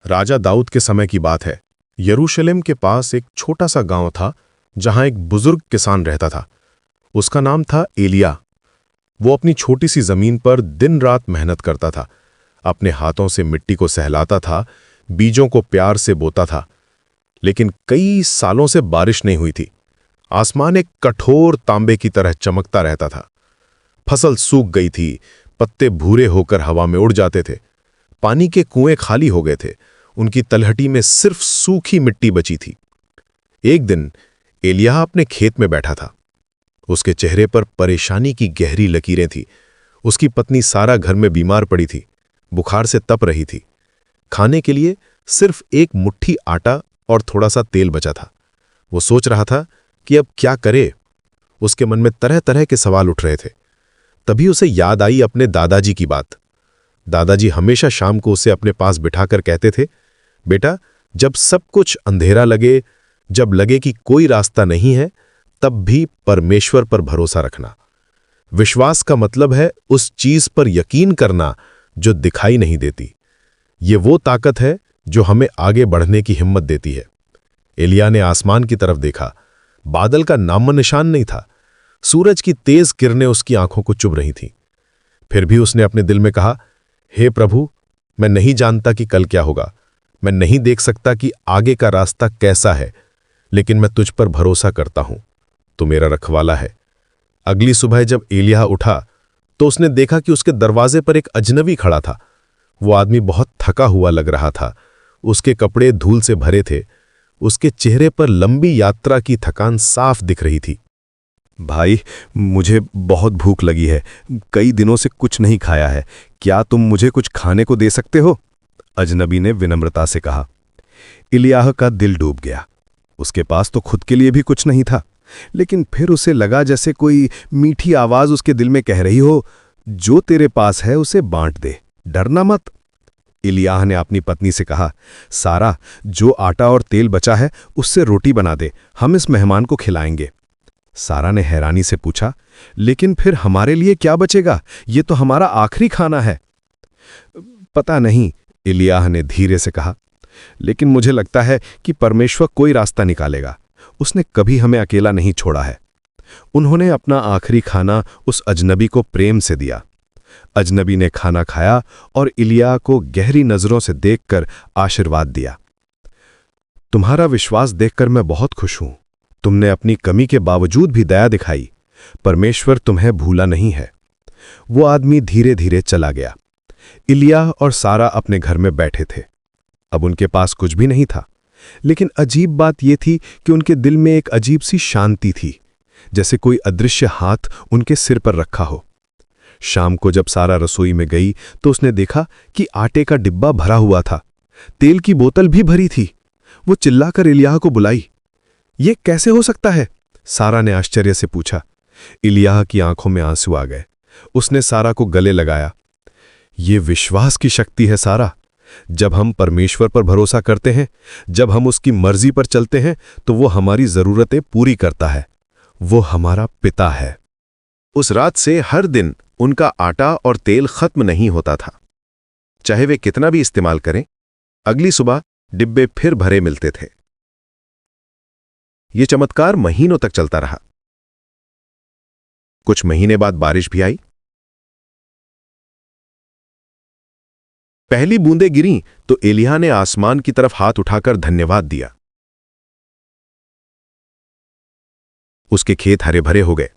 राजा दाऊद के समय की बात है। यरूशलेम के पास एक छोटा सा गांव था जहां एक बुजुर्ग किसान रहता था। उसका नाम था एलिय्याह। वो अपनी छोटी सी जमीन पर दिन रात मेहनत करता था, अपने हाथों से मिट्टी को सहलाता था, बीजों को प्यार से बोता था। लेकिन कई सालों से बारिश नहीं हुई थी। आसमान एक कठोर तांबे की तरह चमकता रहता था। फसल सूख गई थी, पत्ते भूरे होकर हवा में उड़ जाते थे, पानी के कुएं खाली हो गए थे, उनकी तलहटी में सिर्फ सूखी मिट्टी बची थी। एक दिन एलिय्याह अपने खेत में बैठा था। उसके चेहरे पर परेशानी की गहरी लकीरें थी। उसकी पत्नी सारा घर में बीमार पड़ी थी, बुखार से तप रही थी। खाने के लिए सिर्फ एक मुट्ठी आटा और थोड़ा सा तेल बचा था। वो सोच रहा था कि अब क्या करे। उसके मन में तरह तरह के सवाल उठ रहे थे। तभी उसे याद आई अपने दादाजी की बात। दादाजी हमेशा शाम को उसे अपने पास बिठाकर कहते थे, बेटा, जब सब कुछ अंधेरा लगे, जब लगे कि कोई रास्ता नहीं है, तब भी परमेश्वर पर भरोसा रखना। विश्वास का मतलब है उस चीज पर यकीन करना जो दिखाई नहीं देती। ये वो ताकत है जो हमें आगे बढ़ने की हिम्मत देती है। एलिय्याह ने आसमान की तरफ देखा। बादल का नामो निशान नहीं था। सूरज की तेज किरणें उसकी आंखों को चुभ रही थीं। फिर भी उसने अपने दिल में कहा, हे प्रभु, मैं नहीं जानता कि कल क्या होगा, मैं नहीं देख सकता कि आगे का रास्ता कैसा है, लेकिन मैं तुझ पर भरोसा करता हूं। तू मेरा रखवाला है। अगली सुबह जब एलिय्याह उठा तो उसने देखा कि उसके दरवाजे पर एक अजनबी खड़ा था। वो आदमी बहुत थका हुआ लग रहा था। उसके कपड़े धूल से भरे थे। उसके चेहरे पर लंबी यात्रा की थकान साफ दिख रही थी। भाई, मुझे बहुत भूख लगी है, कई दिनों से कुछ नहीं खाया है, क्या तुम मुझे कुछ खाने को दे सकते हो? अजनबी ने विनम्रता से कहा। एलिय्याह का दिल डूब गया। उसके पास तो खुद के लिए भी कुछ नहीं था, लेकिन फिर उसे लगा जैसे कोई मीठी आवाज उसके दिल में कह रही हो, जो तेरे पास है उसे बांट दे, डरना मत। एलिय्याह ने अपनी पत्नी से कहा, सारा, जो आटा और तेल बचा है उससे रोटी बना दे, हम इस मेहमान को खिलाएंगे। सारा ने हैरानी से पूछा, लेकिन फिर हमारे लिए क्या बचेगा? ये तो हमारा आखिरी खाना है। पता नहीं, एलिय्याह ने धीरे से कहा, लेकिन मुझे लगता है कि परमेश्वर कोई रास्ता निकालेगा। उसने कभी हमें अकेला नहीं छोड़ा है। उन्होंने अपना आखिरी खाना उस अजनबी को प्रेम से दिया। अजनबी ने खाना खाया और एलिय्याह को गहरी नजरों से देखकर आशीर्वाद दिया। तुम्हारा विश्वास देखकर मैं बहुत खुश हूं। तुमने अपनी कमी के बावजूद भी दया दिखाई। परमेश्वर तुम्हें भूला नहीं है। वो आदमी धीरे धीरे चला गया। एलिय्याह और सारा अपने घर में बैठे थे। अब उनके पास कुछ भी नहीं था, लेकिन अजीब बात यह थी कि उनके दिल में एक अजीब सी शांति थी, जैसे कोई अदृश्य हाथ उनके सिर पर रखा हो। शाम को जब सारा रसोई में गई तो उसने देखा कि आटे का डिब्बा भरा हुआ था, तेल की बोतल भी भरी थी। वो चिल्लाकर एलिय्याह को बुलाई। ये कैसे हो सकता है? सारा ने आश्चर्य से पूछा। एलिय्याह की आंखों में आंसू आ गए। उसने सारा को गले लगाया। ये विश्वास की शक्ति है सारा। जब हम परमेश्वर पर भरोसा करते हैं, जब हम उसकी मर्जी पर चलते हैं, तो वो हमारी जरूरतें पूरी करता है। वो हमारा पिता है। उस रात से हर दिन उनका आटा और तेल खत्म नहीं होता था। चाहे वे कितना भी इस्तेमाल करें, अगली सुबह डिब्बे फिर भरे मिलते थे। ये चमत्कार महीनों तक चलता रहा। कुछ महीने बाद बारिश भी आई। पहली बूंदें गिरीं तो एलिय्याह ने आसमान की तरफ हाथ उठाकर धन्यवाद दिया। उसके खेत हरे भरे हो गए।